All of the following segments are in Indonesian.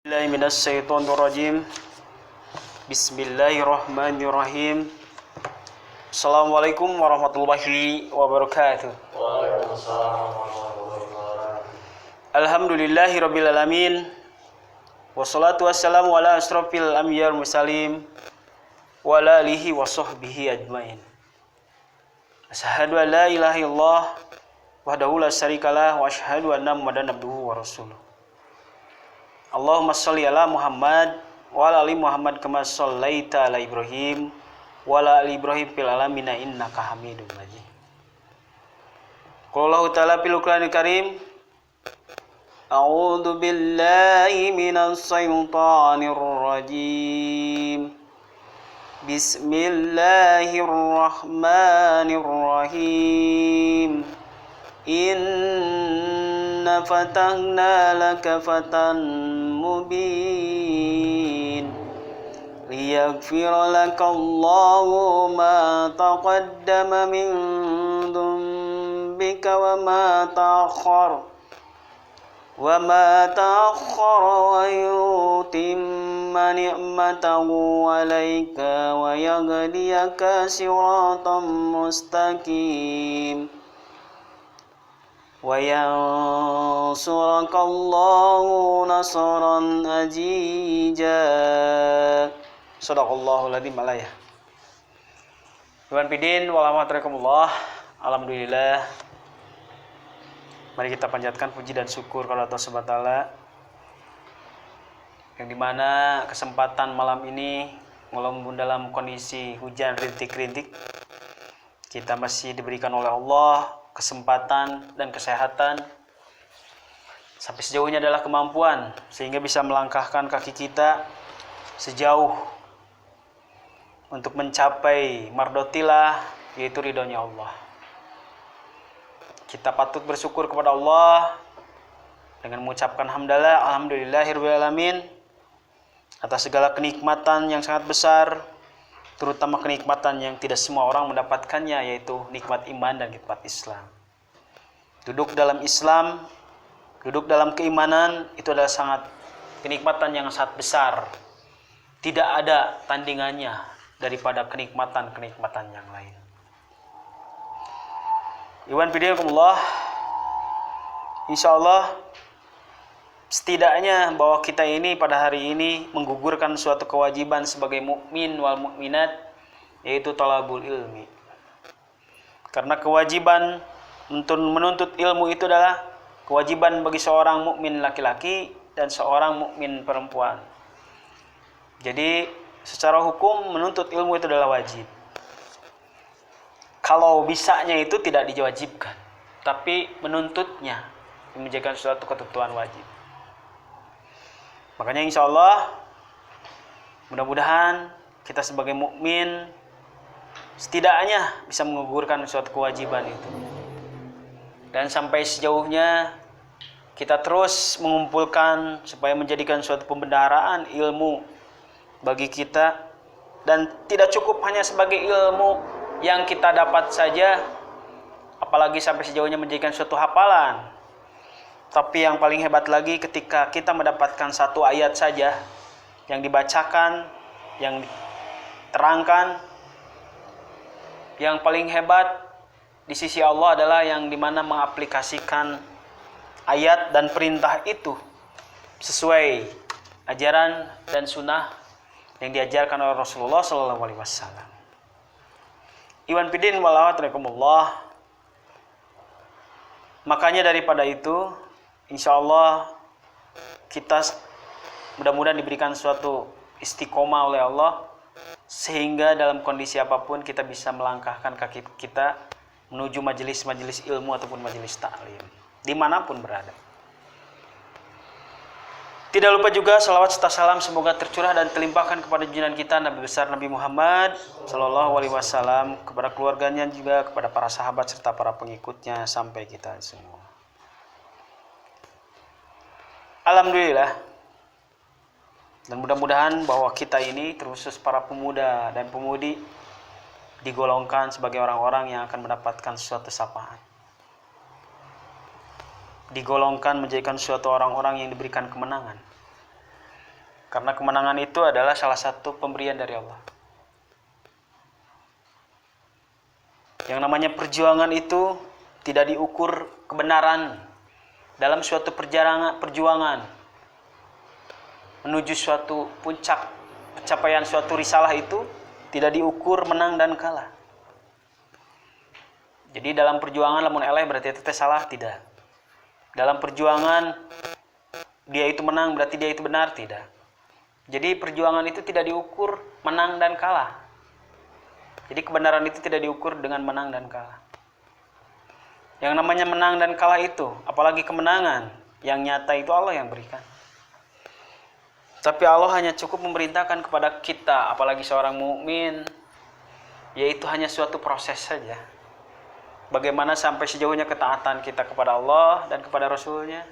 Billahi minasyaitonir rajim. Bismillahirrahmanirrahim. Assalamualaikum warahmatullahi wabarakatuh. Waalaikumsalam warahmatullahi wabarakatuh. Alhamdulillahi rabbil alamin. Wassalatu wassalamu ala asrofil anbiya'i wal mursalin wa ala alihi wa sahbihi ajmain. Asyhadu an la ilaha illallah wahdahu la syarikalah wa asyhadu anna Muhammadan abduhu wa rasuluh. Allahumma sholli ala Muhammad wa ala ali Muhammad kama shallaita ala Ibrahim wa ala ali Ibrahim fil alamin innaka Hamidum Majid. Qala Allah ta'ala fil Qur'anil Karim, A'udzu billahi minasy syaithanir rajim. Bismillahirrahmanirrahim. Inna fatahna laka fatan mubin liyaghfira laka Allahu ma taqaddama min dhanbika wa ma ta'akhkhara wa yutimma ni'matahu 'alaika wa yahdiyaka siratan mustaqim wa yansuranallahu nasran azizا. Shadaqallahul adzim alayah. Iwan Pidin walhamdulillah. Alhamdulillah. Mari kita panjatkan puji dan syukur kepada Allah Subhanahu wa taala yang dimana kesempatan malam ini walaupun dalam kondisi hujan rintik-rintik, kita masih diberikan oleh Allah kesempatan dan kesehatan sampai sejauhnya adalah kemampuan sehingga bisa melangkahkan kaki kita sejauh untuk mencapai mardotilah, yaitu ridhonya Allah. Kita patut bersyukur kepada Allah dengan mengucapkan hamdalah, alhamdulillahirabbil alamin, atas segala kenikmatan yang sangat besar, terutama kenikmatan yang tidak semua orang mendapatkannya, yaitu nikmat iman dan nikmat Islam. Duduk dalam Islam, duduk dalam keimanan, itu adalah sangat kenikmatan yang sangat besar. Tidak ada tandingannya daripada kenikmatan-kenikmatan yang lain. Iwan Bidiyakumullah, insyaallah setidaknya bahwa kita ini pada hari ini menggugurkan suatu kewajiban sebagai mukmin wal mukminat, yaitu talabul ilmi. Karena kewajiban untuk menuntut ilmu itu adalah kewajiban bagi seorang mukmin laki-laki dan seorang mukmin perempuan. Jadi secara hukum menuntut ilmu itu adalah wajib. Kalau bisanya itu tidak diwajibkan, tapi menuntutnya menjadikan suatu ketentuan wajib. Makanya insya Allah mudah-mudahan kita sebagai mukmin setidaknya bisa menggugurkan suatu kewajiban itu. Dan sampai sejauhnya kita terus mengumpulkan supaya menjadikan suatu pembenaran ilmu bagi kita, dan tidak cukup hanya sebagai ilmu yang kita dapat saja, apalagi sampai sejauhnya menjadikan suatu hafalan. Tapi yang paling hebat lagi ketika kita mendapatkan satu ayat saja yang dibacakan, yang diterangkan, yang paling hebat di sisi Allah adalah yang dimana mengaplikasikan ayat dan perintah itu sesuai ajaran dan sunnah yang diajarkan oleh Rasulullah SAW. Iwan Pidin walhamdulillah. Makanya daripada itu, insya Allah kita mudah-mudahan diberikan suatu istiqomah oleh Allah, sehingga dalam kondisi apapun kita bisa melangkahkan kaki kita menuju majelis-majelis ilmu ataupun majelis taklim dimanapun berada. Tidak lupa juga salawat serta salam semoga tercurah dan terlimpahkan kepada junjungan kita Nabi besar Nabi Muhammad Sallallahu Alaihi Wasallam, kepada keluarganya juga, kepada para sahabat serta para pengikutnya sampai kita semua. Alhamdulillah. Dan mudah-mudahan bahwa kita ini terkhusus para pemuda dan pemudi digolongkan sebagai orang-orang yang akan mendapatkan suatu syafaat. digolongkan menjadikan suatu orang-orang yang diberikan kemenangan. Karena kemenangan itu adalah salah satu pemberian dari Allah. Yang namanya perjuangan itu tidak diukur kebenaran dalam suatu perjuangan menuju suatu puncak pencapaian suatu risalah itu tidak diukur menang dan kalah. Jadi dalam perjuangan lamun eleh berarti itu salah, tidak. Dalam perjuangan dia itu menang berarti dia itu benar, tidak. Jadi perjuangan itu tidak diukur menang dan kalah. Jadi kebenaran itu tidak diukur dengan menang dan kalah. Yang namanya menang dan kalah itu, apalagi kemenangan yang nyata itu Allah yang berikan. Tapi Allah hanya cukup memerintahkan kepada kita, apalagi seorang mukmin, yaitu hanya suatu proses saja. Bagaimana sampai sejauhnya ketaatan kita kepada Allah dan kepada Rasul-Nya.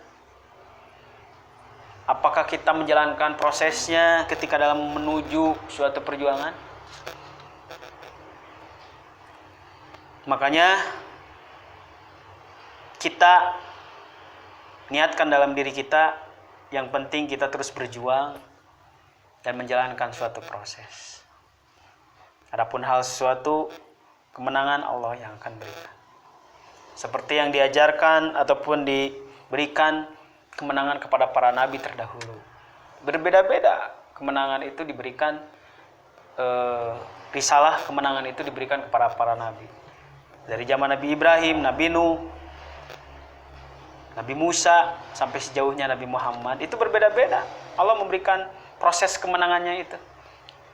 Apakah kita menjalankan prosesnya ketika dalam menuju suatu perjuangan? Makanya kita niatkan dalam diri kita, yang penting kita terus berjuang dan menjalankan suatu proses. Adapun hal sesuatu, kemenangan Allah yang akan berikan. Seperti yang diajarkan ataupun diberikan kemenangan kepada para nabi terdahulu. Berbeda-beda kemenangan itu diberikan, risalah kemenangan itu diberikan kepada para nabi. Dari zaman Nabi Ibrahim, Nabi Nuh, Nabi Musa, sampai sejauhnya Nabi Muhammad, itu berbeda-beda. Allah memberikan proses kemenangannya itu.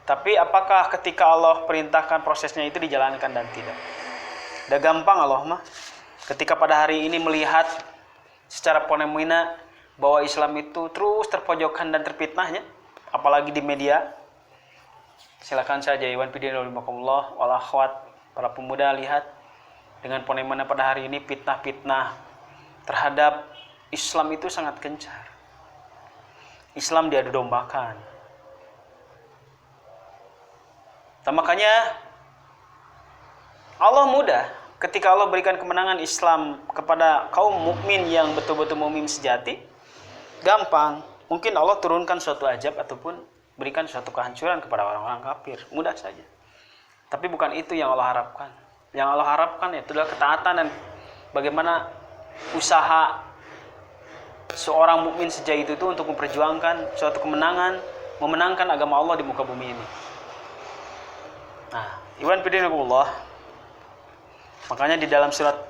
Tapi apakah ketika Allah perintahkan prosesnya itu dijalankan dan tidak? Udah gampang Allah mah. Ketika pada hari ini melihat secara fenomena bahwa Islam itu terus terpojokkan dan terfitnahnya, apalagi di media. Silakan saja Iwan Pidinullah wal akhwat, para pemuda, lihat dengan fenomena pada hari ini fitnah-fitnah terhadap Islam itu sangat gencar. Islam diadu dombakan. Dan makanya Allah mudah ketika Allah berikan kemenangan Islam kepada kaum mukmin yang betul-betul mukmin sejati, gampang. Mungkin Allah turunkan suatu azab ataupun berikan suatu kehancuran kepada orang-orang kafir, mudah saja. Tapi bukan itu yang Allah harapkan. Yang Allah harapkan itu adalah ketaatan dan bagaimana usaha seorang mukmin sejati itu untuk memperjuangkan suatu kemenangan, memenangkan agama Allah di muka bumi ini. Nah, Iwan Pidinullah, makanya di dalam surat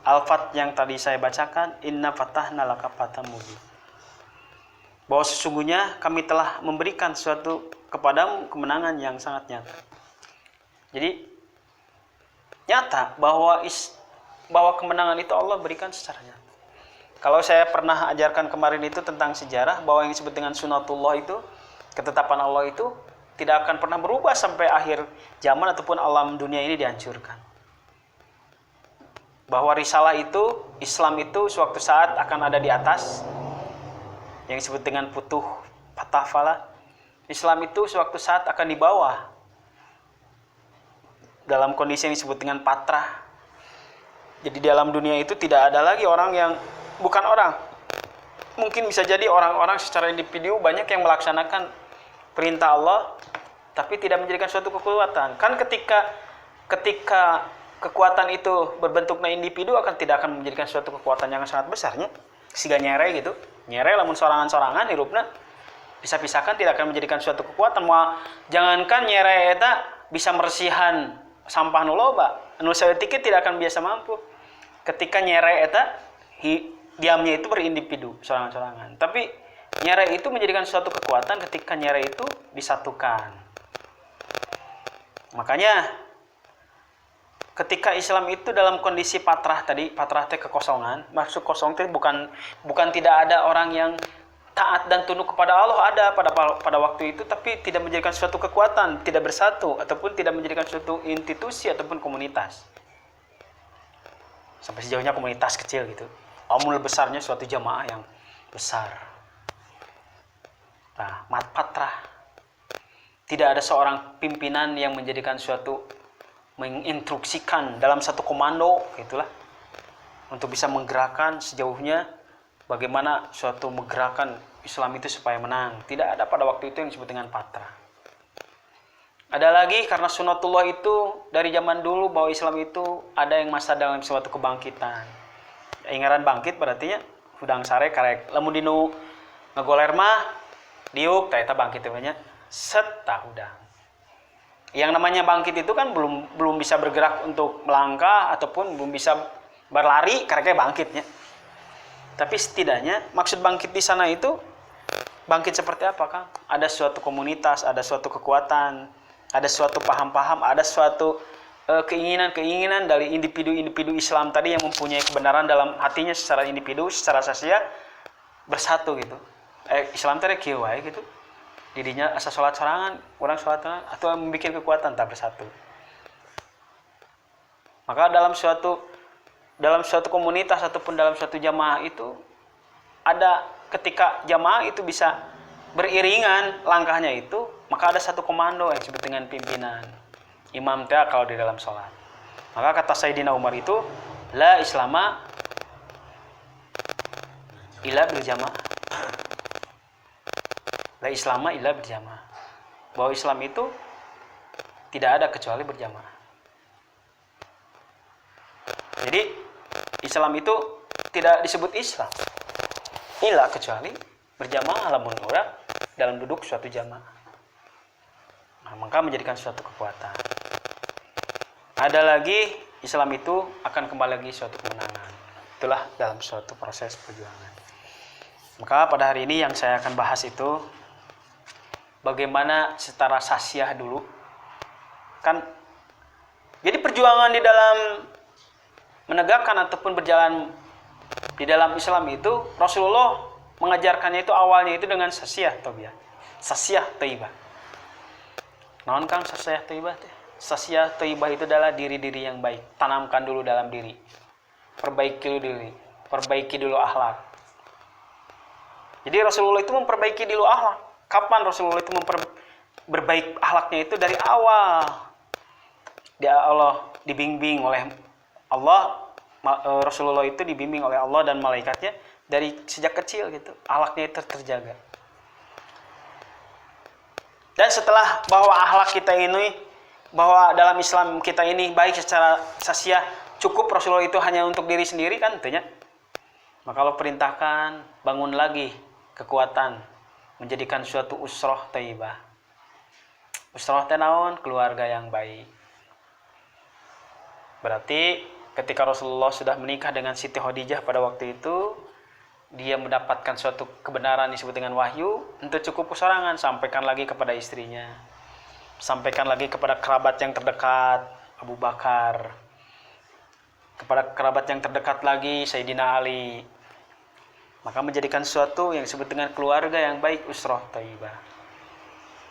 Al-Fat yang tadi saya bacakan, inna fatahna laka fatham mubin, bahwa sesungguhnya kami telah memberikan suatu kepadamu kemenangan yang sangat nyata. Jadi nyata bahwa kemenangan itu Allah berikan secara nyata. Kalau saya pernah ajarkan kemarin itu tentang sejarah, bahwa yang disebut dengan sunatullah itu, ketetapan Allah itu tidak akan pernah berubah sampai akhir zaman ataupun alam dunia ini dihancurkan. Bahwa risalah itu, Islam itu suatu saat akan ada di atas, yang disebut dengan futuh fatah falah. Islam itu suatu saat akan di bawah, dalam kondisi yang disebut dengan patrah. Jadi di alam dunia itu tidak ada lagi orang yang bukan orang. Mungkin bisa jadi orang-orang secara individu banyak yang melaksanakan perintah Allah tapi tidak menjadikan suatu kekuatan. Kan ketika kekuatan itu berbentuknya individu tidak akan menjadikan suatu kekuatan yang sangat besarnya. Siga nyere gitu. Nyere lamun sorangan-sorangan hirupna pisah-pisahkan tidak akan menjadikan suatu kekuatan. Jangankan nyere eta bisa mersihan sampah nu loba, anu saeutik tidak akan biasa mampu. Ketika nyere eta diamnya itu berindividu, sorangan-sorangan. Tapi nyere itu menjadikan suatu kekuatan ketika nyere itu disatukan. Makanya ketika Islam itu dalam kondisi patrah tadi, patrah teh kekosongan, maksud kosong teh bukan tidak ada orang yang taat dan tunduk kepada Allah, ada pada waktu itu, tapi tidak menjadikan suatu kekuatan, tidak bersatu ataupun tidak menjadikan suatu institusi ataupun komunitas. Sampai sejauhnya komunitas kecil gitu. Amul besarnya suatu jamaah yang besar. Nah, patrah. Tidak ada seorang pimpinan yang menjadikan suatu, menginstruksikan dalam satu komando gitulah, untuk bisa menggerakkan sejauhnya bagaimana suatu menggerakkan Islam itu supaya menang. Tidak ada pada waktu itu yang disebut dengan patra. Ada lagi karena sunatullah itu dari zaman dulu bahwa Islam itu ada yang masa dalam suatu kebangkitan. Ingaran bangkit berarti hudang sare karek lamun dinu ngagoler mah diuk eta bangkit namanya set hudang. Yang namanya bangkit itu kan belum bisa bergerak untuk melangkah ataupun belum bisa berlari karena bangkitnya. Tapi setidaknya maksud bangkit di sana itu bangkit seperti apa, Kang? Ada suatu komunitas, ada suatu kekuatan, ada suatu paham-paham, ada suatu keinginan-keinginan dari individu-individu Islam tadi yang mempunyai kebenaran dalam hatinya secara individu, secara sasia bersatu gitu. Islam tadi kieu wae gitu. Didinya asa salat sorangan, orang salat sorangan atau membuat kekuatan tak bersatu. Maka dalam suatu komunitas ataupun dalam suatu jamaah itu ada ketika jamaah itu bisa beriringan langkahnya itu, maka ada satu komando yang disebut dengan pimpinan. Imam teh kalau di dalam sholat. Maka kata Sayyidina Umar itu, la islama illa bil jamaah. La islama illa bil jamaah. Bahwa Islam itu tidak ada kecuali berjamaah. Jadi Islam itu tidak disebut Islam illa kecuali berjamaah lamun orang dalam duduk suatu jamaah. Nah, maka menjadikan suatu kekuatan. Ada lagi Islam itu akan kembali lagi suatu kemenangan. Itulah dalam suatu proses perjuangan. Maka pada hari ini yang saya akan bahas itu bagaimana secara sasyah dulu. Kan jadi perjuangan di dalam menegakkan ataupun berjalan di dalam Islam itu Rasulullah mengajarkannya itu awalnya itu dengan sasyah tobiyah. Sasyah thayyibah. Naon Kang sasyah thayyibah teh? Sasyah thayyibah itu adalah diri-diri yang baik. Tanamkan dulu dalam diri. Perbaiki dulu diri. Perbaiki dulu akhlak. Jadi Rasulullah itu memperbaiki dulu akhlak. Kapan Rasulullah itu berbaik akhlaknya itu dari awal. Dia Allah dibimbing oleh Allah, Rasulullah itu dibimbing oleh Allah dan malaikatnya dari sejak kecil gitu. Akhlaknya itu terjaga. Dan setelah bahwa akhlak kita ini, bahwa dalam Islam kita ini baik secara sasyah, cukup Rasulullah itu hanya untuk diri sendiri kan tentunya. Maka Allah perintahkan bangun lagi kekuatan, menjadikan suatu usroh thayyibah. Usroh teh naon? Keluarga yang baik. Berarti ketika Rasulullah sudah menikah dengan Siti Khadijah pada waktu itu, dia mendapatkan suatu kebenaran disebut dengan wahyu, untuk cukup kesorangan, sampaikan lagi kepada istrinya. Sampaikan lagi kepada kerabat yang terdekat, Abu Bakar. Kepada kerabat yang terdekat lagi, Sayyidina Ali. Maka menjadikan suatu yang disebut dengan keluarga yang baik, usroh thayyibah.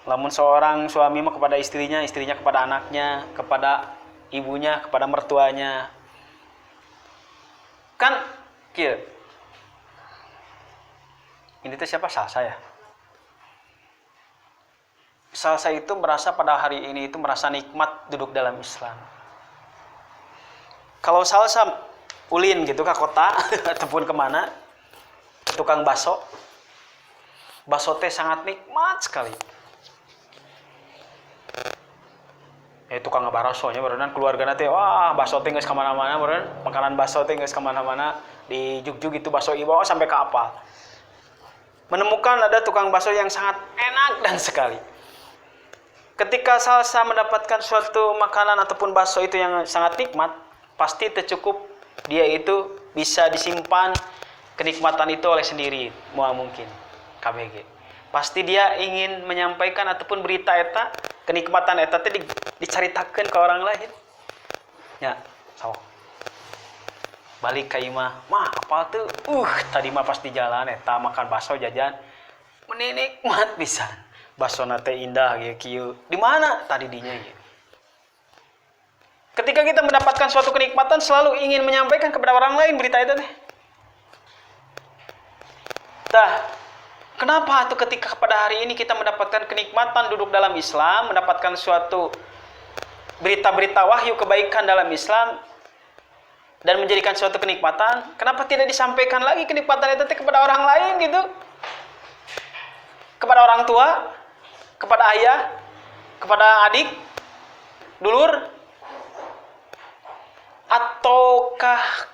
Lamun seorang suami mah kepada istrinya, istrinya kepada anaknya, kepada ibunya, kepada mertuanya. Kan kieu. Ini teh siapa? Salsa ya? Salsa itu merasa pada hari ini itu merasa nikmat duduk dalam Islam. Kalau Salsa ulin gitu ke kota ataupun kemana, ke tukang baso, baso teh sangat nikmat sekali. Tukang barasonya berenang keluarga nanti, wah baso teh geus kemana-mana beren, makanan baso teh geus kemana-mana, di Jugjug itu baso ibawa sampai ke apal. Menemukan ada tukang bakso yang sangat enak dan sekali. Ketika Salsa mendapatkan suatu makanan ataupun bakso itu yang sangat nikmat, pasti tercukup dia itu bisa disimpan kenikmatan itu oleh sendiri, mungkin KBG. Pasti dia ingin menyampaikan ataupun berita eta, kenikmatan eta teh dicaritakeun ke orang lain. Ya, sok. Balik ke imah, mah apa tuh? Tadi mah pas di jalan eta makan bakso jajan. Menikmat pisan. Baksona teh indah kieu. Di mana tadi dinya ieu? Ketika kita mendapatkan suatu kenikmatan selalu ingin menyampaikan kepada orang lain berita itu teh. Tah, kenapa tuh ketika pada hari ini kita mendapatkan kenikmatan duduk dalam Islam, mendapatkan suatu berita-berita wahyu kebaikan dalam Islam, dan menjadikan suatu kenikmatan, kenapa tidak disampaikan lagi kenikmatan itu kepada orang lain gitu? kepada orang tua, kepada ayah, kepada adik, dulur? Ataukah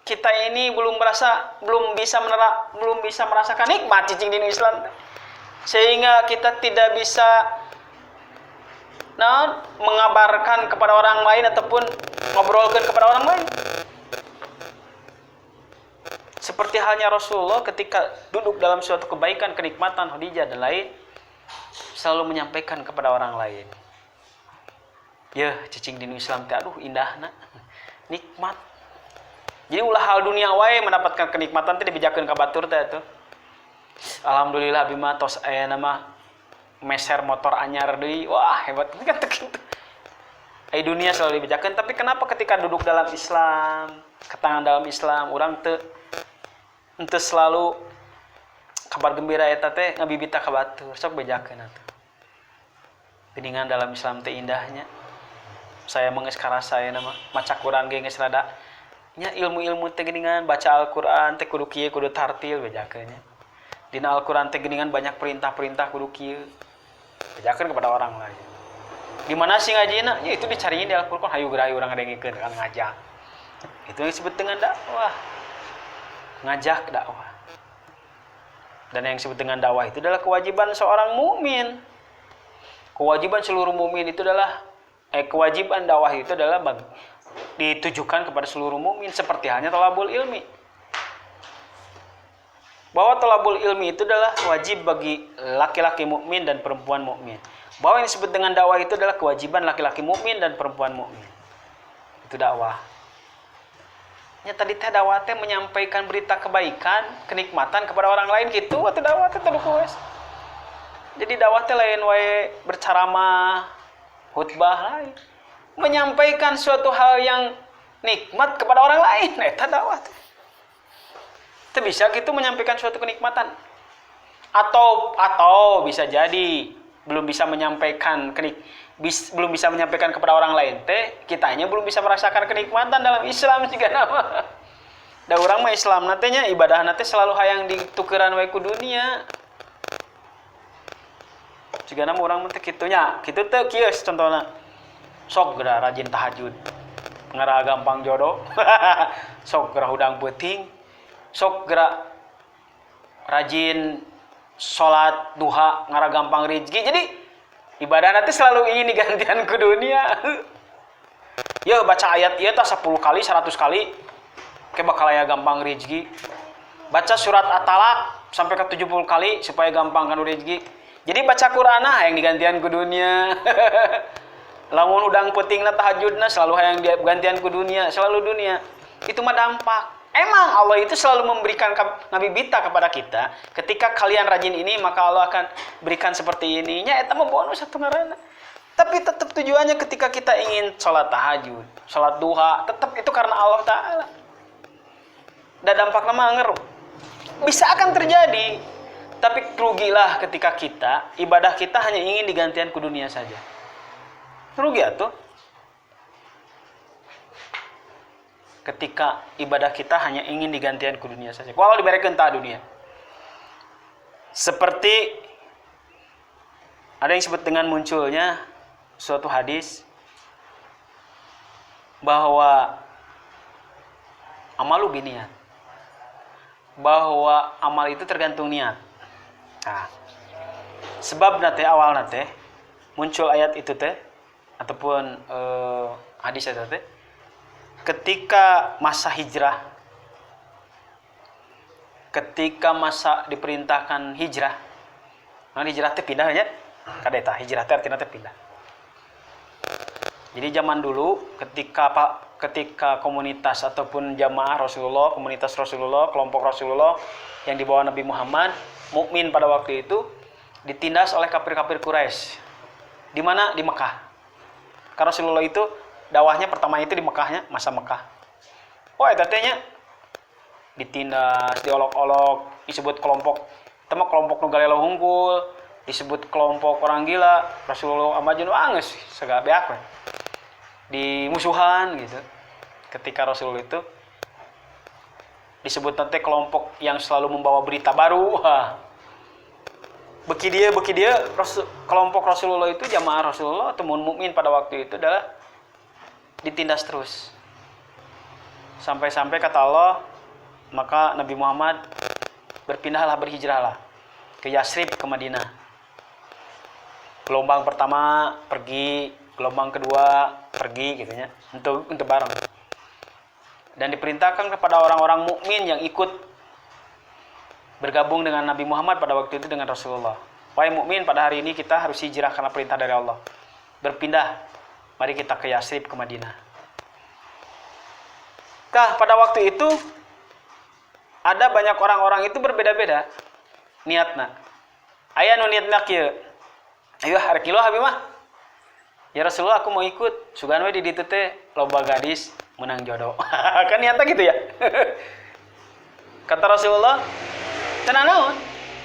kita ini belum bisa merasakan nikmat cicing di Islam, sehingga kita tidak bisa mengabarkan kepada orang lain ataupun ngobrolkan kepada orang lain? Seperti halnya Rasulullah ketika duduk dalam suatu kebaikan, kenikmatan, Khadijah dan lain, selalu menyampaikan kepada orang lain. Ya, cicing dinu Islam teh aduh indahna. Nikmat. Jadi ulah hal dunia wae mendapatkan kenikmatan teh dibijakeun ka batur teh atuh. Alhamdulillah bima tos aya nama meser motor anyar deui. Wah, hebat kan kitu. Dunia selalu dibijakeun, tapi kenapa ketika duduk dalam Islam, ketangan dalam Islam, urang teu selalu kabar gembira eta teh ngabibita ka batur, sok bejakeun atuh. Geningan dalam Islam teh indahnya. Saya menggeus karasa aya nama maca Quran ge geus rada nya ilmu-ilmu teh geningan, baca Al-Qur'an teh kudu kieu kudu tartil bejakeun nya. Dina Al-Qur'an teh geningan banyak perintah-perintah kudu kieu. Bejakeun kepada orang lain. Di mana sih ngajina? Ya itu dicariin di Al-Qur'an, hayu geura urang ngadengikeun kan ngajak. Itu yang disebut dengan dakwah. Ngajak dakwah. Dan yang disebut dengan dakwah itu adalah kewajiban seorang mukmin. Kewajiban seluruh mukmin itu adalah kewajiban dakwah itu adalah ditujukan kepada seluruh mukmin, seperti halnya thalabul ilmi. Bahwa thalabul ilmi itu adalah wajib bagi laki-laki mukmin dan perempuan mukmin. Bahwa yang disebut dengan dakwah itu adalah kewajiban laki-laki mukmin dan perempuan mukmin. Itu dakwah. Ya tadi teh dakwah teh menyampaikan berita kebaikan, kenikmatan kepada orang lain gitu, atau dakwah teh tadu kues. Jadi dakwah teh lain wae berceramah, khutbah lain. Menyampaikan suatu hal yang nikmat kepada orang lain, eta dakwah teh. Teu bisa gitu menyampaikan suatu kenikmatan. Atau bisa jadi belum bisa menyampaikan belum bisa menyampaikan kepada orang lain teh, kitanya belum bisa merasakan kenikmatan dalam Islam juga nama. Da urang mah Islam na teh nya ibadah na teh selalu hayang ditukeran wae ku dunia. Sigana urang mah teh kitu nya, kitu teh kieu contohna. Sok geura rajin tahajud. Ngara gampang jodoh. Sok geura hudang peuting. Sok geura rajin salat duha ngara gampang rezeki. Jadi ibadah nanti selalu ingin digantian ke dunia. Ya baca ayat ieu tah 10 kali 100 kali ke bakal aya gampang rezeki. Baca surat At-Talaq sampai ke 70 kali supaya gampang kan rezeki. Jadi baca Qur'an yang digantian ke dunia. Lamun udang peutingna tahajudna selalu hayang digantian ke dunia, selalu dunia. Itu mah dampak. Emang Allah itu selalu memberikan ngabibita kepada kita. Ketika kalian rajin ini, maka Allah akan berikan seperti ini. Nya eta mah bonus satu ngaranna. Tapi tetap tujuannya ketika kita ingin sholat tahajud, sholat duha, tetap itu karena Allah Ta'ala. Dan dampaknya mah ngeruh. Bisa akan terjadi. Tapi rugilah ketika ibadah kita hanya ingin digantian ke dunia saja. Rugi atuh. Ketika ibadah kita hanya ingin digantian ke dunia saja. Kalau diberikan ta dunia. Seperti ada yang disebut dengan munculnya suatu hadis bahwa amalu biniat. Bahwa amal itu tergantung niat. Nah, sebab nate awal nate muncul ayat itu teh ataupun hadis itu teh ketika masa hijrah, ketika masa diperintahkan hijrah, nah hijrah teh pindah ya, kadeta hijrah teh artinya teh pindah. Jadi zaman dulu ketika komunitas ataupun jamaah Rasulullah, komunitas Rasulullah, kelompok Rasulullah yang dibawa Nabi Muhammad, mukmin pada waktu itu ditindas oleh kafir-kafir Quraisy. Di mana? Di Mekah. Karena Rasulullah itu dakwahnya pertama itu di Mekahnya, masa Mekah. Oh, eta teh nya ditindas, diolok-olok, disebut kelompok, tema kelompok nu galelo hungkul, disebut kelompok orang gila. Rasulullah amajun geus sagala beak we. Di musuhan gitu. Ketika Rasulullah itu disebut nanti kelompok yang selalu membawa berita baru. Wah. beki dia kelompok Rasulullah itu, jamaah Rasulullah atau mukmin pada waktu itu adalah ditindas terus. Sampai-sampai kata Allah, maka Nabi Muhammad berhijrahlah ke Yasrib, ke Madinah. Gelombang pertama pergi, gelombang kedua pergi gitu ya, untuk bareng. Dan diperintahkan kepada orang-orang mukmin yang ikut bergabung dengan Nabi Muhammad pada waktu itu dengan Rasulullah. Wahai mukmin, pada hari ini kita harus hijrah karena perintah dari Allah. Berpindah, mari kita ke Yasrib, ke Madinah. Pada waktu itu ada banyak orang-orang itu berbeda-beda niatna. Aya nu niatna kieu. Ayo harek kieu abi mah. Ya Rasulullah, aku mau ikut. Sugan we di ditu teh loba gadis menang jodoh. Kan niatnya gitu ya. Kata Rasulullah, tenang naon?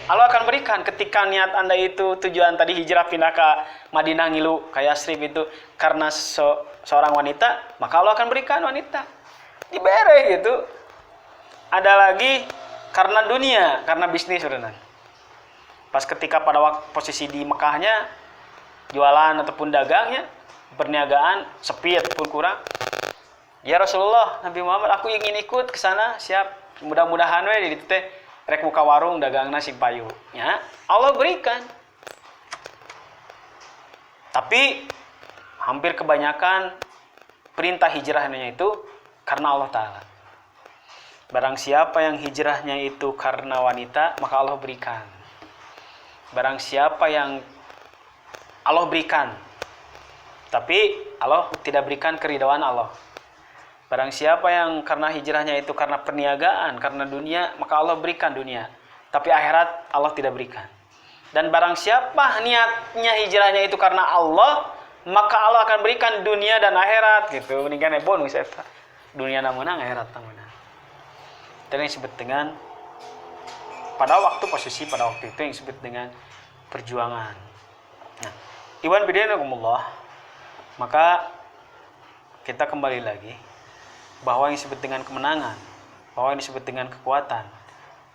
Allah akan berikan ketika niat Anda itu tujuan tadi hijrah pindah ke Madinah ngilu ke Yasrib itu karena seorang wanita, maka Allah akan berikan wanita. Dibere gitu. Ada lagi karena dunia, karena bisnis sebenarnya. Pas ketika pada waktu posisi di Mekahnya jualan ataupun dagangnya, perniagaan sepi ataupun kurang. Ya Rasulullah, Nabi Muhammad, aku ingin ikut ke sana, siap. Mudah-mudahan we di ditu teh rek buka warung dagangna sing payu. Ya, Allah berikan. Tapi hampir kebanyakan perintah hijrahnya itu karena Allah Ta'ala. Barang siapa yang hijrahnya itu karena wanita, maka Allah berikan. Barang siapa yang Allah berikan, tapi Allah tidak berikan keridhaan Allah. Barang siapa yang karena hijrahnya itu karena perniagaan, karena dunia, maka Allah berikan dunia. Tapi akhirat Allah tidak berikan. Dan barang siapa niatnya hijrahnya itu karena Allah, maka Allah akan berikan dunia dan akhirat gitu. Mendingan bonus eta. Dunia namunang, akhirat namunang. Dan yang disebut dengan pada waktu itu yang disebut dengan perjuangan. Nah, Iwan bidanakumullah, maka kita kembali lagi bahwa yang disebut dengan kemenangan, bahwa yang disebut dengan kekuatan,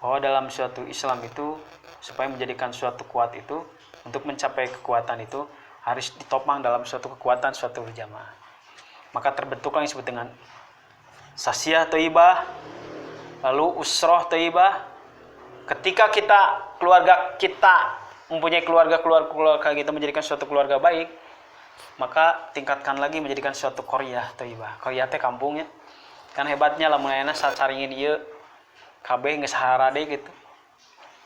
bahwa dalam suatu Islam itu supaya menjadikan suatu kuat itu, untuk mencapai kekuatan itu harus ditopang dalam suatu kekuatan, suatu berjamaah. Maka terbentuklah yang disebut dengan sasiyah thayyibah, lalu usroh thayyibah. Ketika keluarga kita mempunyai keluarga kita menjadikan suatu keluarga baik, maka tingkatkan lagi menjadikan suatu qaryah thayyibah. Qaryah teh kampungnya. Kan hebatnya lamun ayeuna sacaringin ieu kabeh geus hararade gitu.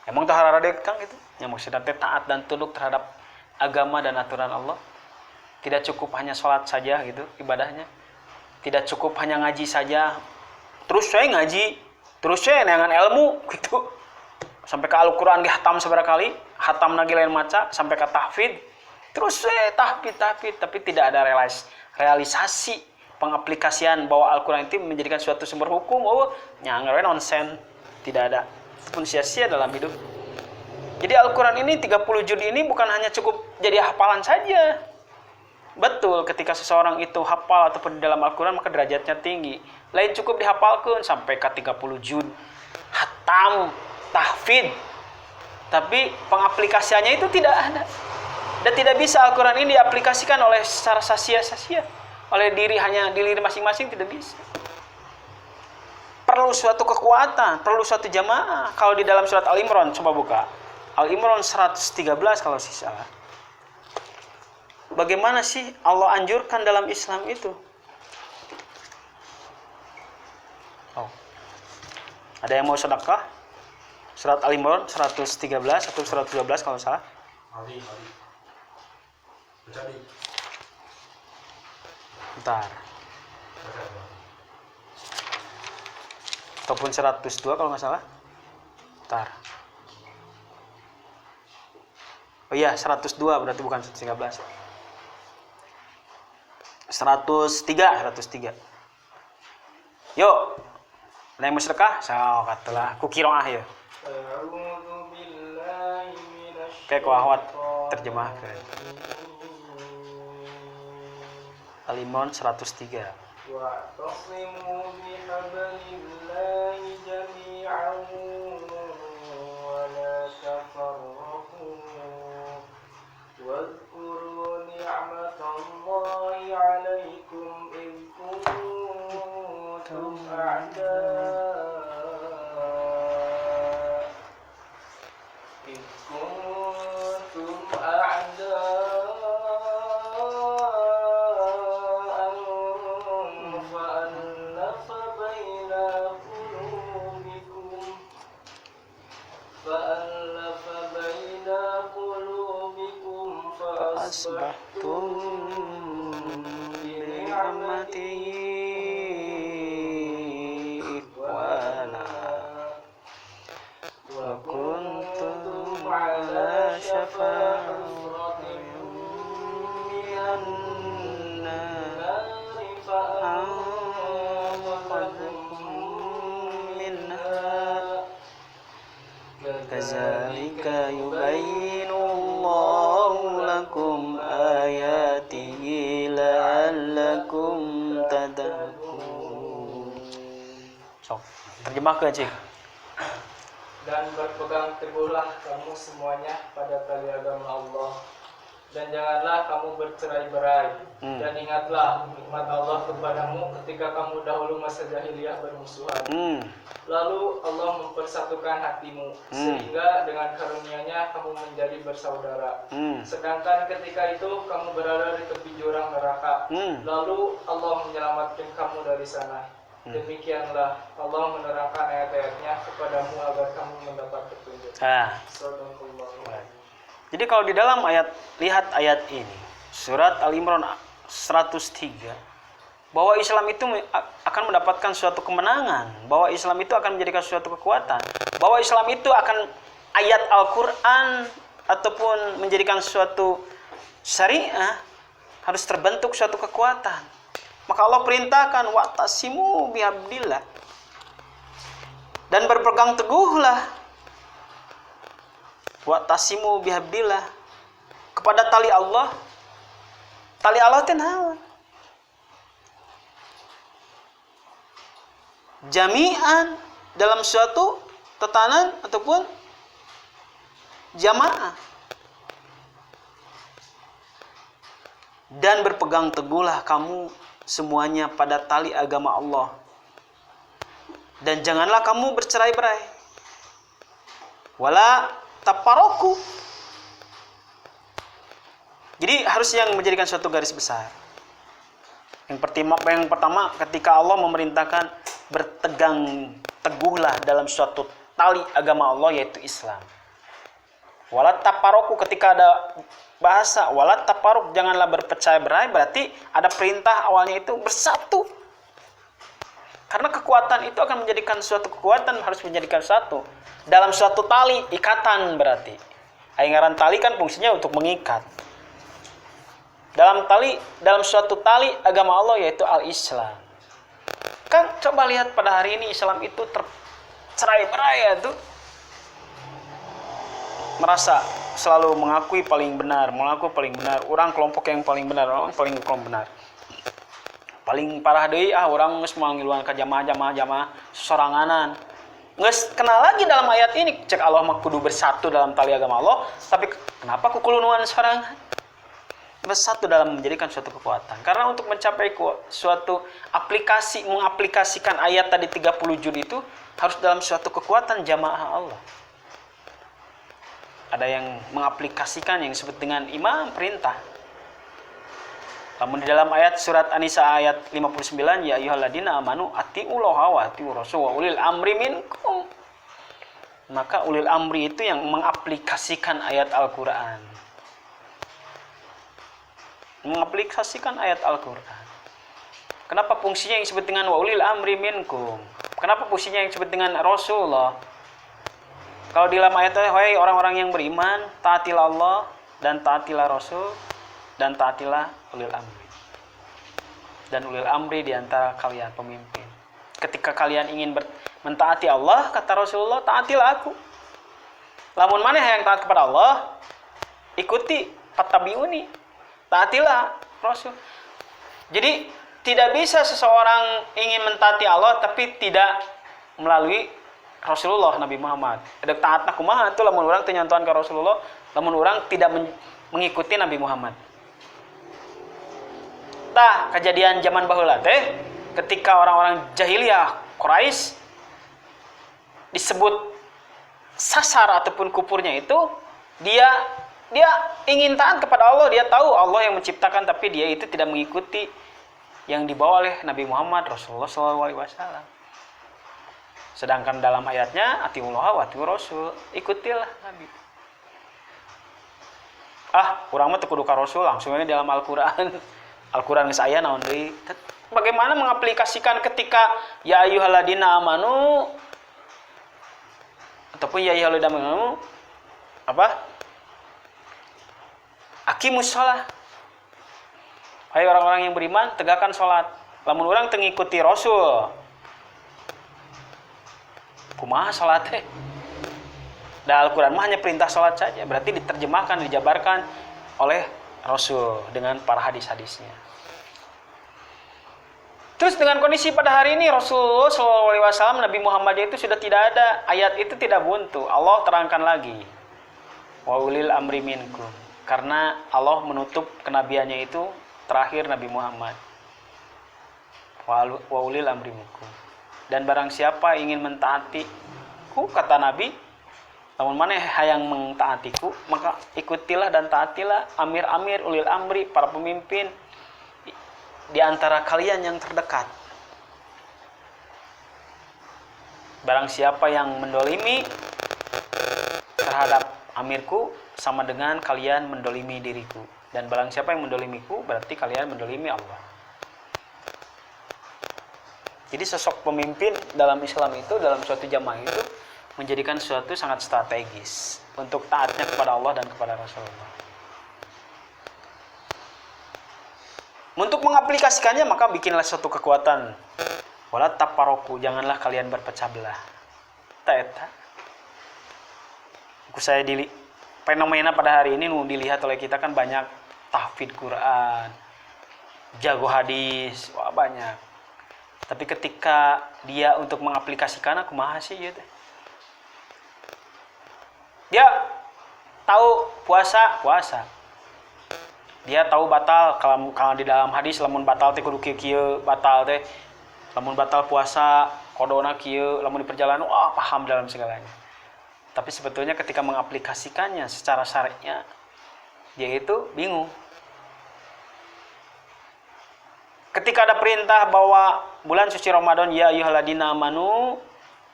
Emang teh hararade Kang gitu. Nya maksudna teh taat dan tunduk terhadap agama dan aturan Allah. Tidak cukup hanya sholat saja gitu ibadahnya. Tidak cukup hanya ngaji saja. Terus saya ngaji, terus saya neangan ilmu gitu. Sampai ke Al-Qur'an ge hatam sabaraha kali, hatamna ge lain maca sampai ke tahfidz. Terus saya tahfidz tapi tidak ada realisasi pengaplikasian bahwa Al-Quran itu menjadikan suatu sumber hukum. Nyanggawe nonsen, tidak ada, itu pun sia-sia dalam hidup. Jadi Al-Quran ini 30 juz ini bukan hanya cukup jadi hafalan saja. Betul, ketika seseorang itu hafal ataupun di dalam Al-Quran maka derajatnya tinggi. Lain cukup dihafalkan sampai ke 30 juz, hatam, tahfidz, tapi pengaplikasiannya itu tidak ada. Dan tidak bisa Al-Quran ini diaplikasikan oleh secara sasia-sasia. Oleh diri masing-masing tidak bisa. Perlu suatu kekuatan, perlu suatu jamaah. Kalau di dalam surat Al-Imran, coba buka. Al-Imran 113 kalau sih salah. Bagaimana sih Allah anjurkan dalam Islam itu? Oh. Ada yang mau sedekah? Surat Al-Imran 113 atau 112 kalau salah. Mari. Mencari. Bentar. Ataupun 102 kalau nggak salah. Bentar. Oh iya, 102 berarti bukan 113. 103. Yuk. Ada yang mau sedekah? So, katalah. Ku kiroah ya. Kayak ku ahwat terjemahkan. Al-Imran 103. Wa'tasimu bihablillahi jami'an wa la tafarraqu. asbahtum bi ni'matihi ikhwana wa kuntum ala shafa minan nari fa'anqadhakum minha kadzalika yubayyinu Allahu lakum ayatihi la'allakum tadhakkarun. Sok, terjemahkan, Cik. Dan berpegang teguhlah kamu semuanya pada tali agama Allah, dan janganlah kamu bercerai-berai. Dan ingatlah nikmat Allah kepadamu ketika kamu dahulu masa jahiliyah bermusuhan. Lalu Allah mempersatukan hatimu, sehingga dengan karunia-Nya kamu menjadi bersaudara. Sedangkan ketika itu kamu berada di tepi jurang neraka. Lalu Allah menyelamatkan kamu dari sana. Demikianlah Allah menerangkan ayat-ayatnya kepadamu agar kamu mendapat petunjuk. Jadi kalau di dalam ayat, lihat ayat ini, surat Al-Imran 103, bahwa Islam itu akan mendapatkan suatu kemenangan, bahwa Islam itu akan menjadikan suatu kekuatan, bahwa Islam itu akan ayat Al-Quran ataupun menjadikan suatu syariah harus terbentuk suatu kekuatan. Maka Allah perintahkan wa'tasimu bihablillah, dan berpegang teguhlah wa'tasimu bihablillah kepada tali Allah. Tali Allah itu naon? Jami'an dalam suatu tatanan ataupun jamaah. Dan berpegang teguhlah kamu semuanya pada tali agama Allah, dan janganlah kamu bercerai-berai. Wala taparoku. Jadi harus yang menjadikan suatu garis besar. Yang pertama ketika Allah memerintahkan bertegang teguhlah dalam suatu tali agama Allah, yaitu Islam. Wala taparoku, ketika ada bahasa wala taparuk, janganlah berpecah berai, berarti ada perintah awalnya itu bersatu. Karena kekuatan itu akan menjadikan suatu kekuatan, harus menjadikan satu dalam suatu tali ikatan. Berarti ngaran tali kan fungsinya untuk mengikat. Dalam suatu tali agama Allah, yaitu al-Islam. Kan coba lihat pada hari ini Islam itu tercerai-berai tuh. Merasa selalu mengakui paling benar, orang kelompok yang paling benar, orang paling benar. Paling parah deui orang geus moal ngiluan ka jamaah soranganan. Geus kenal lagi dalam ayat ini, cek Allah mah kudu bersatu dalam tali agama Allah, tapi kenapa kukulunuan sorangan? Bersatu dalam menjadikan suatu kekuatan. Karena untuk mencapai suatu mengaplikasikan ayat tadi 30 juz itu harus dalam suatu kekuatan jamaah Allah. Ada yang mengaplikasikan yang disebut dengan imam perintah. Namun di dalam ayat surat An-Nisa ayat 59, ya ayyuhalladzina amanu atiullaha wa atiur rasul wa ulil amri minkum. Maka ulil amri itu yang mengaplikasikan ayat Al-Qur'an. Mengaplikasikan ayat Al-Qur'an. Kenapa fungsinya yang disebut dengan wa ulil amri minkum? Kenapa fungsinya yang disebut dengan Rasulullah? Kalau di dalam ayatnya, wahai orang-orang yang beriman, taatilah Allah dan taatilah Rasul dan taatilah ulil amri. Dan ulil amri di antara kalian pemimpin. Ketika kalian ingin mentaati Allah, kata Rasulullah, taatilah aku. Lamun maneh yang taat kepada Allah, ikuti fattabi'uni, taatilah Rasul. Jadi tidak bisa seseorang ingin mentaati Allah tapi tidak melalui Rasulullah Nabi Muhammad. Ada taatna kumaha atuh lamun urang teu nyontohan ka Rasulullah, lamun urang tidak mengikuti Nabi Muhammad. Tah kejadian zaman baheula teh ketika orang-orang jahiliyah Quraisy disebut sasar ataupun kufurnya itu, dia ingin taat kepada Allah, dia tahu Allah yang menciptakan, tapi dia itu tidak mengikuti yang dibawa oleh Nabi Muhammad Rasulullah SAW. Sedangkan dalam ayatnya atiullah wa atiur rasul, ikutilah Nabi. Urang mah teu kudu ka Rasul, langsung aja dalam Al-Qur'an. Al-Qur'an geus aya naon deui. Bagaimana mengaplikasikan ketika ya ayyuhalladzina amanu ataupun ya ayyuhalladzina amanu aqimus shalah. Hai orang-orang yang beriman, tegakkan salat. Lamun urang teu ngikuti Rasul, kumaha salat teh? Da Al-Qur'an mah hanya perintah salat saja, berarti diterjemahkan, dijabarkan oleh Rasul dengan para hadis-hadisnya. Terus dengan kondisi pada hari ini Rasulullah SAW, Nabi Muhammad itu sudah tidak ada, ayat itu tidak buntu. Allah terangkan lagi, wa ulil amri minkum, karena Allah menutup kenabiannya itu terakhir Nabi Muhammad. Wa ulil amri minkum. Dan barang siapa ingin mentaatiku, kata Nabi, namun mana hayang mentaatiku, maka ikutilah dan taatilah amir-amir, ulil amri, para pemimpin di antara kalian yang terdekat. Barang siapa yang mendolimi terhadap amirku, sama dengan kalian mendolimi diriku. Dan barang siapa yang mendolimiku, berarti kalian mendolimi Allah. Jadi sosok pemimpin dalam Islam itu, dalam suatu jamaah itu, menjadikan sesuatu sangat strategis untuk taatnya kepada Allah dan kepada Rasulullah. Untuk mengaplikasikannya, maka bikinlah suatu kekuatan. Wala taparoku, janganlah kalian berpecah belah. Eta. Saya fenomena pada hari ini dilihat oleh kita kan banyak tahfidz Quran, jago hadis, wah banyak. Tapi ketika dia untuk mengaplikasikan, kumaha sih gitu. Dia tahu puasa. Dia tahu batal kalau di dalam hadis lamun batal teh kudu kieu batal teh. Lamun batal puasa kodona kieu, lamun di perjalanan paham dalam segalanya. Tapi sebetulnya ketika mengaplikasikannya secara syar'inya dia itu bingung. Ketika ada perintah bahwa bulan suci Ramadan ya ayyuhalladzina amanu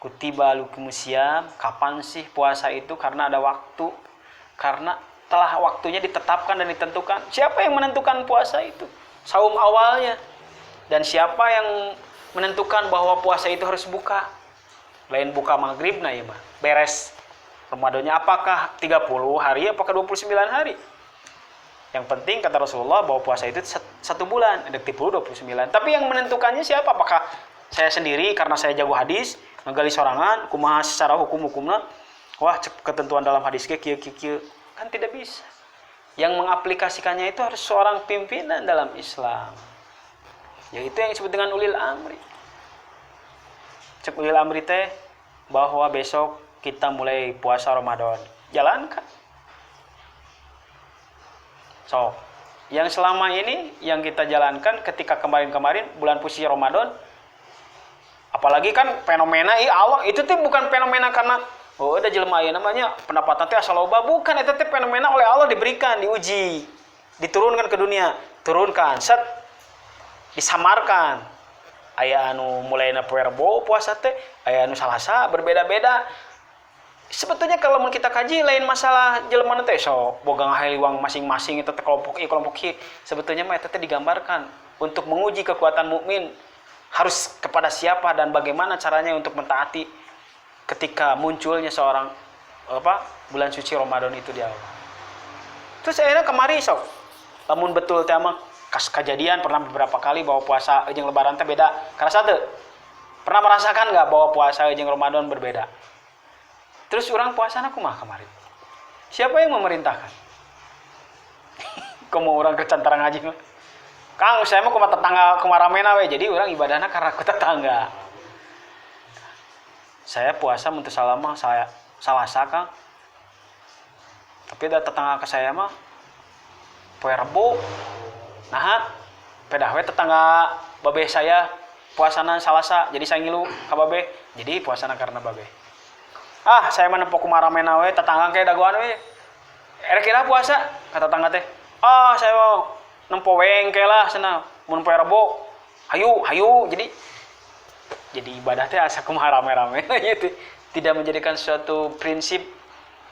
kutiba alaikumusiyam, kapan sih puasa itu? Karena ada waktu, karena telah waktunya ditetapkan dan ditentukan. Siapa yang menentukan puasa itu? Saum awalnya. Dan siapa yang menentukan bahwa puasa itu harus buka? Lain buka maghrib, nah ya mah beres Ramadannya. Apakah 30 hari, apakah 29 hari? Yang penting kata Rasulullah bahwa puasa itu 1 bulan, ada 30, 29. Tapi yang menentukannya siapa? Apakah saya sendiri karena saya jago hadis, ngegali sorangan, kumaha secara hukum-hukumna, wah ketentuan dalam hadis kieu kan tidak bisa. Yang mengaplikasikannya itu harus seorang pimpinan dalam Islam, yaitu yang disebut dengan ulil amri. Cek ulil amri teh bahwa besok kita mulai puasa Ramadan, jalankan. So, yang selama ini yang kita jalankan ketika kemarin-kemarin bulan puasa Ramadan, apalagi kan fenomena Allah itu tuh bukan fenomena karena ada jelema aya namanya pendapatan teh asal loba, bukan, itu teh fenomena oleh Allah diberikan, diuji, diturunkan ke dunia, turunkan, set disamarkan. Aya anu mulaina poe Rebo puasa teh, aya anu Salasa, berbeda-beda. Sebetulnya kalau kita kaji lain masalah jelema teh so boga ngahiliwang masing-masing itu teh kelompok ieu. Sebetulnya mah eta teh digambarkan untuk menguji kekuatan mukmin. Harus kepada siapa dan bagaimana caranya untuk mentaati ketika munculnya seorang bulan suci Ramadan itu di awal. Terus akhirnya kemari sok. Lamun betul teh mah kejadian pernah beberapa kali bahwa puasa jeung lebaran teh beda. Karena satu, pernah merasakan enggak bahwa puasa jeung Ramadan berbeda? Terus orang puasana kumaha kemarin? Siapa yang memerintahkan? Kamu orang kecantaran ngaji mah. Kang, saya mah kumaha tetangga kumaramena we. Jadi orang ibadahna karena ku tetangga. Saya puasa mun teu salama saya Salasa, Kang. Tapi ada tetangga ke saya mah poe Rebo. Nah, pedah we tetangga babeh saya puasana salasa jadi saya ngilu ka babe jadi puasana karena babe. Saya mah nempo kumaha ramena we tetangga kayak dagoan we. Kira puasa kata tetangga teh. Saya mau nempo wengke lah cenah mun poe Rebo. Hayu jadi ibadah teh asa kumaha rame-rame gitu. Tidak menjadikan suatu prinsip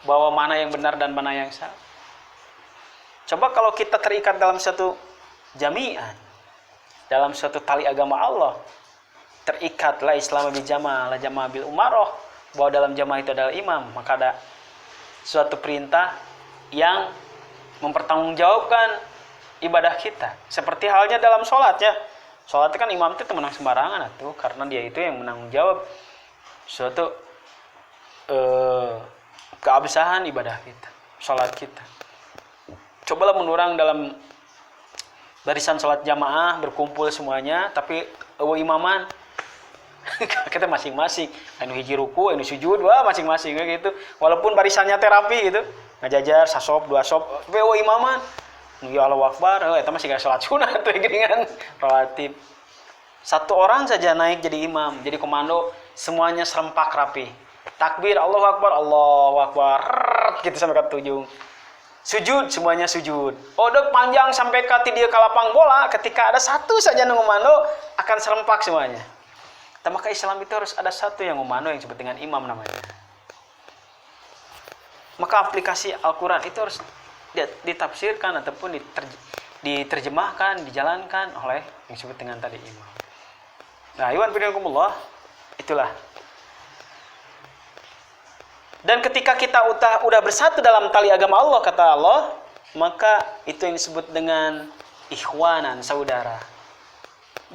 bahwa mana yang benar dan mana yang salah. Coba kalau kita terikat dalam suatu jami'an, dalam suatu tali agama Allah, terikatlah Islam bil jamaah, la jamaah bil umaroh, bahwa dalam jamaah itu adalah imam, maka ada suatu perintah yang mempertanggungjawabkan ibadah kita. Seperti halnya dalam sholat ya. Sholat kan imam itu menang sembarangan atuh, karena dia itu yang menanggung jawab suatu keabsahan ibadah kita, sholat kita. Cobalah menurang dalam barisan sholat jamaah berkumpul semuanya, tapi imaman kita masing-masing, anu hiji ruku, anu sujud, masing-masing kayak gitu. Walaupun barisannya terapi gitu, ngajajar sasop, dua sop, tapi imaman, ya Allahu Akbar, eta masih gak sholat sunat tuh geringan rawatib. Satu orang saja naik jadi imam, jadi komando, semuanya serempak rapi. Takbir, Allahu Akbar, gitu sampai ke ujung. Sujud, semuanya sujud. Odok panjang sampai ke dia ke lapang bola, ketika ada satu saja yang ngomando, akan serempak semuanya. Maka Islam itu harus ada satu yang ngomando yang disebut dengan imam namanya. Maka aplikasi Al-Quran itu harus ditafsirkan ataupun diterjemahkan, dijalankan oleh yang disebut dengan tadi imam. Nah, iwan bidangkumullah, itulah. Dan ketika kita udah bersatu dalam tali agama Allah, kata Allah, maka itu yang disebut dengan ikhwanan, saudara.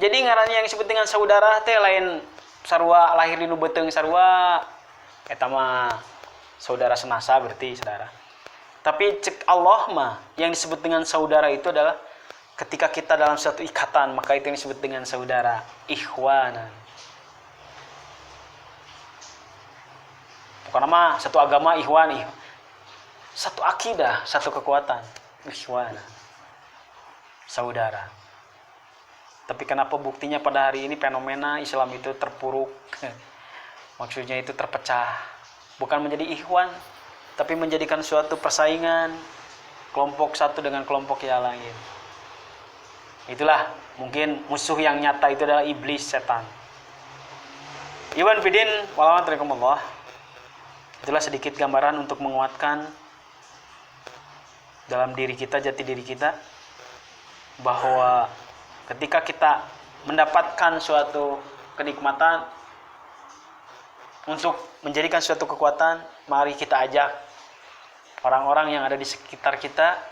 Jadi ngarannya yang disebut dengan saudara teh lain sarua lahir di nu beuteung sarua, eta mah saudara senasa berarti saudara. Tapi cek Allah mah yang disebut dengan saudara itu adalah ketika kita dalam suatu ikatan, maka itu yang disebut dengan saudara, ikhwanan. Bukan nama satu agama ikhwan, satu akidah, satu kekuatan, ikhwan, saudara. Tapi kenapa buktinya pada hari ini fenomena Islam itu terpuruk? Maksudnya itu terpecah, bukan menjadi ikhwan, tapi menjadikan suatu persaingan kelompok satu dengan kelompok yang lain. Itulah mungkin musuh yang nyata itu adalah iblis, setan. Iwan bidin walaupun itulah sedikit gambaran untuk menguatkan dalam diri kita, jati diri kita, bahwa ketika kita mendapatkan suatu kenikmatan untuk menjadikan suatu kekuatan, mari kita ajak orang-orang yang ada di sekitar kita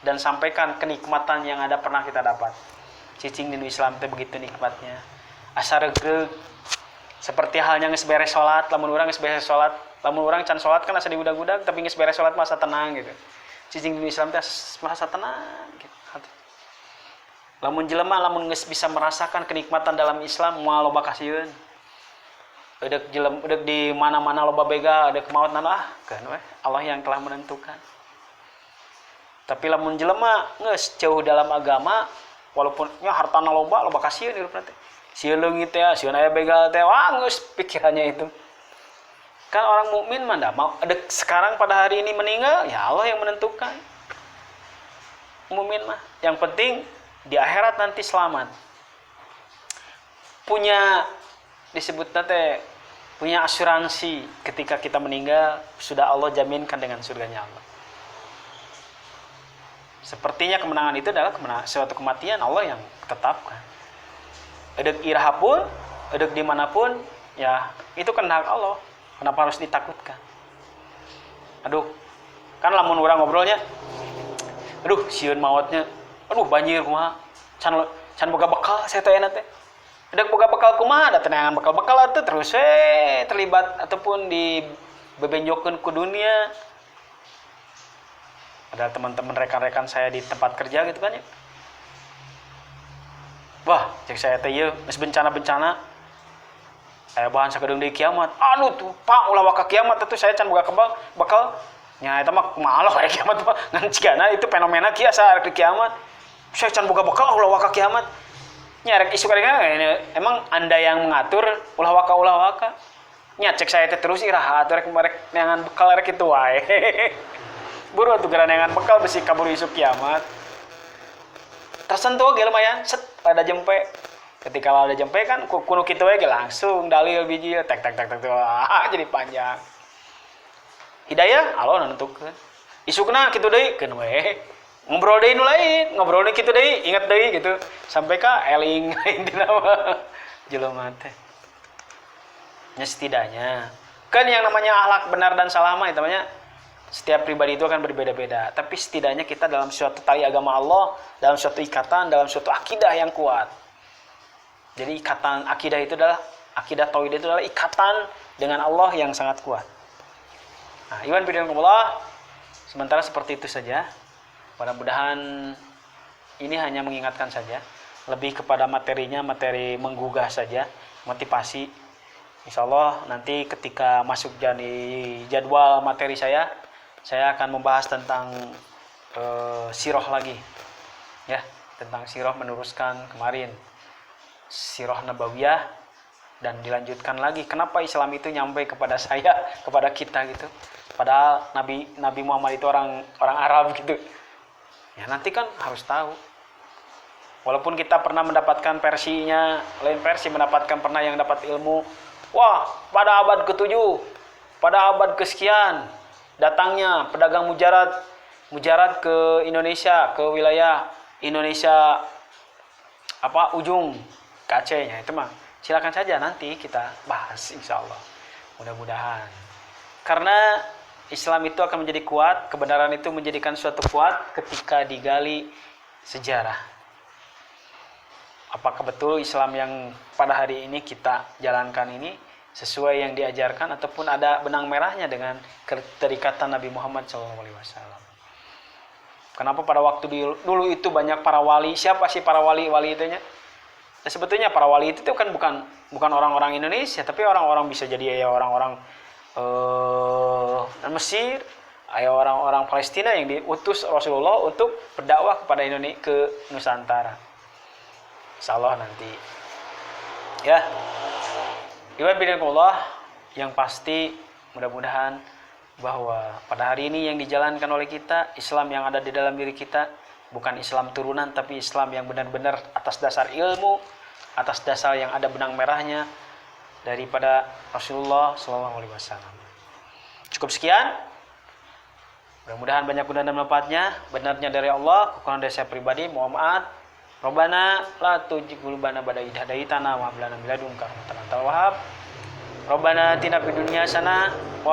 dan sampaikan kenikmatan yang ada pernah kita dapat. Cicing di Islam itu begitu nikmatnya. Asa regreg seperti halnya geus beres salat, lamun urang geus beres salat, lamun orang can sholat kan asa diudag-udag, tapi geus beres sholat masa tenang gitu. Cicing di Islam teh masa tenang gitu. Lamun jelema lamun geus bisa merasakan kenikmatan dalam Islam, moal loba kasieun. Udek di mana-mana loba bega, udek maut kan we, Allah yang telah menentukan. Tapi lamun jelema geus jauh dalam agama, walaupun nya hartana loba kasieun hirupna teh. Sieun leungit teh, sieun aya begal teh, geus pikirannya itu. Kan orang mukmin mah enggak mau sekarang pada hari ini meninggal, ya Allah yang menentukan. Mukmin mah yang penting di akhirat nanti selamat. Punya disebutnya teh punya asuransi ketika kita meninggal sudah Allah jaminkan dengan surganya Allah. Sepertinya kemenangan itu adalah suatu kematian Allah yang tetapkan. Edek iraha pun, edek dimanapun, ya itu kehendak Allah. Kenapa harus ditakutkan? Aduh, kan lamun urang ngobrolnya, aduh sieun maotnya, aduh banjir kumaha, can boga bekal saya teh teh. Edek boga bekal kumaha, da tenangan bekal-bekal atuh terus terlibat ataupun dibebenjokeun ku dunia. Ada teman-teman rekan-rekan saya di tempat kerja gitu kan ya. Wah, cek saya teh ieu geus bencana-bencana. Saya bahan sakedeung deui kiamat. Aduh tuh Pak ulah waka kiamat atuh saya can boga bakal nya eta mah kumaha aya kiamat mah ngan cigana itu fenomena kieu asa di kiamat. Saya can boga bakal ulah waka kiamat. Nyarek isu kadang emang Anda yang mengatur ulah waka. Nya cek saya teh terus iraha atuh rek neangan bekal rek kitu wae. Buru atuh gara neangan bekal besi kabur isu kiamat. Tersentuh ge lumayan set pada jempe. Ketika ada jempe kan kuno kitu we ge langsung dalil biji tek jadi panjang. Hidayah Allah nentukeun. Isukna kitu deui keun we. Ngobrol deui nu lain, ngobrol deui kitu deui, inget deui gitu. Sampai ka eling intina mah jelema teh. Ya setidaknya kan yang namanya akhlak benar dan salah mah itu namanya setiap pribadi itu akan berbeda-beda. Tapi setidaknya kita dalam suatu tali agama Allah, dalam suatu ikatan, dalam suatu akidah yang kuat. Jadi ikatan akidah itu adalah akidah tauhid itu adalah ikatan dengan Allah yang sangat kuat. Nah, iwan bidangullah sementara seperti itu saja. Mudah-mudahan ini hanya mengingatkan saja, lebih kepada materinya, materi menggugah saja, motivasi. Insya Allah nanti ketika masuk di jadwal materi saya akan membahas tentang sirah lagi, ya, tentang sirah meneruskan kemarin sirah nabawiyah dan dilanjutkan lagi. Kenapa Islam itu nyampe kepada saya, kepada kita gitu? Padahal Nabi Muhammad itu orang Arab gitu. Ya nanti kan harus tahu. Walaupun kita pernah mendapatkan versinya, lain versi mendapatkan pernah yang dapat ilmu. Wah, pada abad ke-7, pada abad kesekian, datangnya pedagang mujarad ke Indonesia, ke wilayah Indonesia ujung ke Aceh-nya itu mah. Silakan saja nanti kita bahas insya Allah. Mudah-mudahan. Karena Islam itu akan menjadi kuat, kebenaran itu menjadikan suatu kuat ketika digali sejarah. Apakah betul Islam yang pada hari ini kita jalankan ini sesuai yang diajarkan ataupun ada benang merahnya dengan keterikatan Nabi Muhammad SAW. Kenapa pada waktu dulu itu banyak para wali? Siapa sih para wali itu nya? Nah, sebetulnya para wali itu kan bukan orang-orang Indonesia, tapi orang-orang bisa jadi ya orang-orang Mesir, ada orang-orang Palestina yang diutus Rasulullah untuk berdakwah kepada Indonesia, ke Nusantara. Insyaallah nanti. Ya. Iwan bidangullah yang pasti mudah-mudahan bahwa pada hari ini yang dijalankan oleh kita, Islam yang ada di dalam diri kita bukan Islam turunan tapi Islam yang benar-benar atas dasar ilmu, atas dasar yang ada benang merahnya daripada Rasulullah SAW. Cukup sekian. Mudah-mudahan banyak guna dan manfaatnya. Benarnya dari Allah, kekurangan dari saya pribadi. Mohon maaf. Rabbana la tuzigh qulubana ba'da idh hadaitana wa hab lana min ladunka rahmatan anta wahhab. Rabbana atina fid dunya hasanah